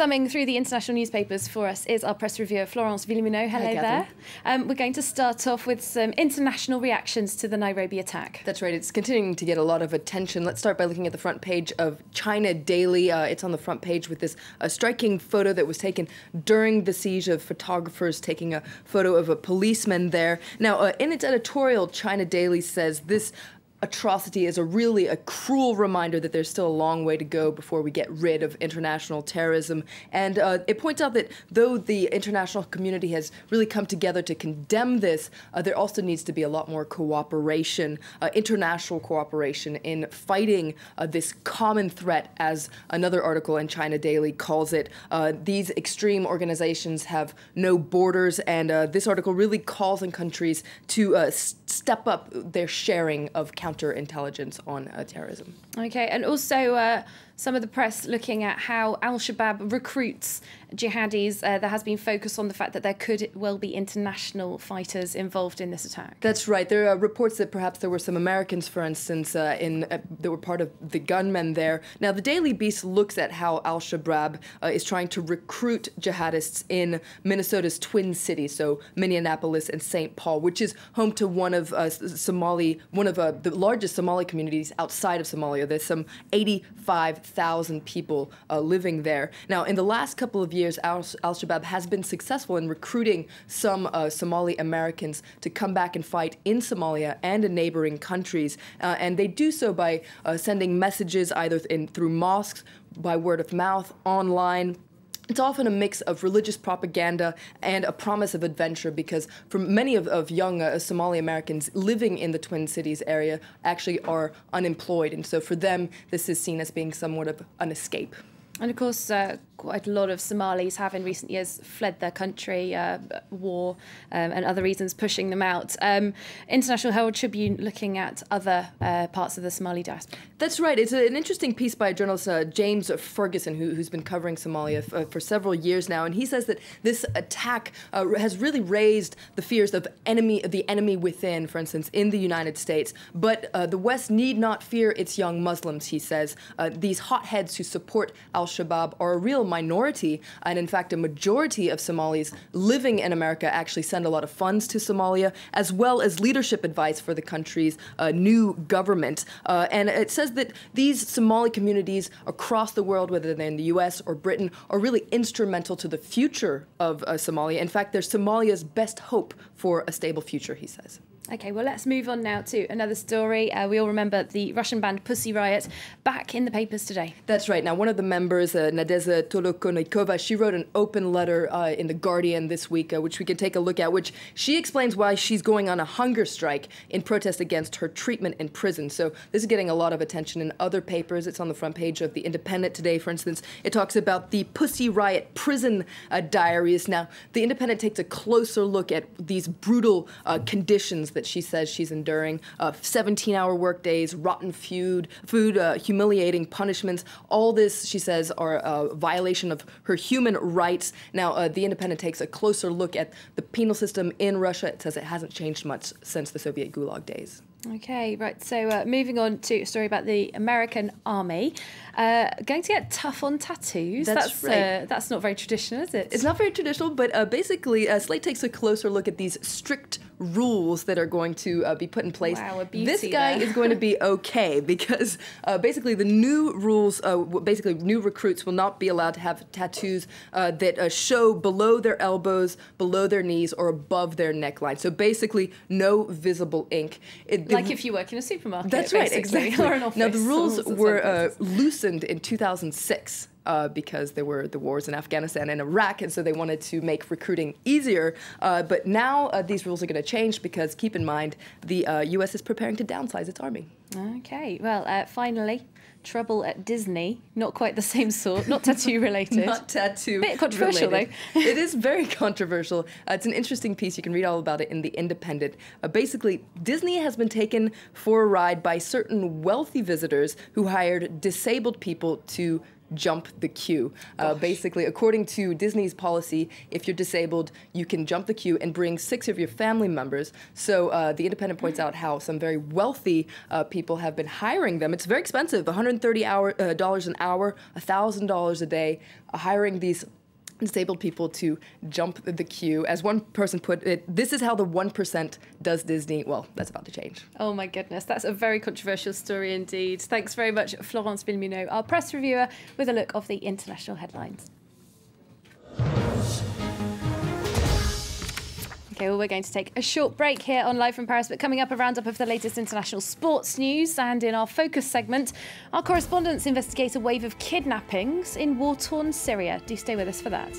thumbing through the international newspapers for us is our press reviewer, Florence Villeminot. Hello there. We're going to start off with some international reactions to the Nairobi attack. That's right. It's continuing to get a lot of attention. Let's start by looking at the front page of China Daily. It's on the front page with this striking photo that was taken during the siege, of photographers taking a photo of a policeman there. Now, in its editorial, China Daily says this atrocity is really a cruel reminder that there's still a long way to go before we get rid of international terrorism. And it points out that though the international community has really come together to condemn this, there also needs to be a lot more cooperation, international cooperation in fighting this common threat, as another article in China Daily calls it. These extreme organizations have no borders, and this article really calls on countries to step up their sharing of counterintelligence on terrorism. Okay, and also some of the press looking at how Al-Shabaab recruits jihadis. There has been focus on the fact that there could well be international fighters involved in this attack. That's right. There are reports that perhaps there were some Americans, for instance, that were part of the gunmen there. Now, the Daily Beast looks at how Al-Shabaab is trying to recruit jihadists in Minnesota's Twin Cities, so Minneapolis and St. Paul, which is home to one of the largest Somali communities outside of Somalia. There's some 85,000 people living there. Now, in the last couple of years, Al-Shabaab has been successful in recruiting some Somali Americans to come back and fight in Somalia and in neighboring countries. And they do so by sending messages either through mosques, by word of mouth, online. It's often a mix of religious propaganda and a promise of adventure, because for many of young Somali Americans living in the Twin Cities area actually are unemployed. And so for them, this is seen as being somewhat of an escape. And of course, quite a lot of Somalis have in recent years fled their country, war and other reasons pushing them out. International Herald Tribune looking at other parts of the Somali diaspora. That's right. It's an interesting piece by journalist James Ferguson, who's been covering Somalia for several years now. And he says that this attack has really raised the fears of the enemy within, for instance, in the United States. But the West need not fear its young Muslims, he says. These hotheads who support Al-Shabaab are a real minority, and in fact a majority of Somalis living in America actually send a lot of funds to Somalia, as well as leadership advice for the country's new government. And it says that these Somali communities across the world, whether they're in the US or Britain, are really instrumental to the future of Somalia. In fact, they're Somalia's best hope for a stable future, he says. Okay, well, let's move on now to another story. We all remember the Russian band Pussy Riot, back in the papers today. That's right. Now, one of the members, Nadezhda Tolokonnikova, she wrote an open letter in The Guardian this week, which we can take a look at, which she explains why she's going on a hunger strike in protest against her treatment in prison. So this is getting a lot of attention in other papers. It's on the front page of The Independent today, for instance. It talks about the Pussy Riot prison diaries. Now, The Independent takes a closer look at these brutal conditions that she says she's enduring. 17-hour workdays, rotten food, humiliating punishments. All this, she says, are a violation of her human rights. Now, The Independent takes a closer look at the penal system in Russia. It says it hasn't changed much since the Soviet Gulag days. Okay, right. So moving on to a story about the American Army. Going to get tough on tattoos. That's right. That's not very traditional, is it? It's not very traditional, but basically Slate takes a closer look at these strict rules that are going to be put in place. Wow, a beauty this guy is going to be okay, because basically the new rules, basically new recruits will not be allowed to have tattoos that show below their elbows, below their knees, or above their neckline. So basically no visible ink. Like if you work in a supermarket. That's right, exactly. Or an office. Now, the rules were loosened in 2006 because there were the wars in Afghanistan and Iraq, and so they wanted to make recruiting easier. But now these rules are going to change because, keep in mind, the U.S. is preparing to downsize its army. Okay, well, finally, trouble at Disney. Not quite the same sort, not tattoo related. Not tattoo Bit controversial, related. though. It is very controversial. It's an interesting piece. You can read all about it in The Independent. Basically, Disney has been taken for a ride by certain wealthy visitors who hired disabled people to jump the queue. Basically, according to Disney's policy, if you're disabled, you can jump the queue and bring 6 of your family members. So The Independent points out how some very wealthy people have been hiring them. It's very expensive, $130 an hour, $1,000 a day, hiring these disabled people to jump the queue. As one person put it, this is how the 1% does Disney. Well, that's about to change. Oh my goodness, that's a very controversial story indeed. Thanks very much, Florence Villeminot, our press reviewer, with a look of the international headlines. Okay, well, we're going to take a short break here on Live from Paris, but coming up, a roundup of the latest international sports news. And in our focus segment, our correspondents investigate a wave of kidnappings in war-torn Syria. Do stay with us for that.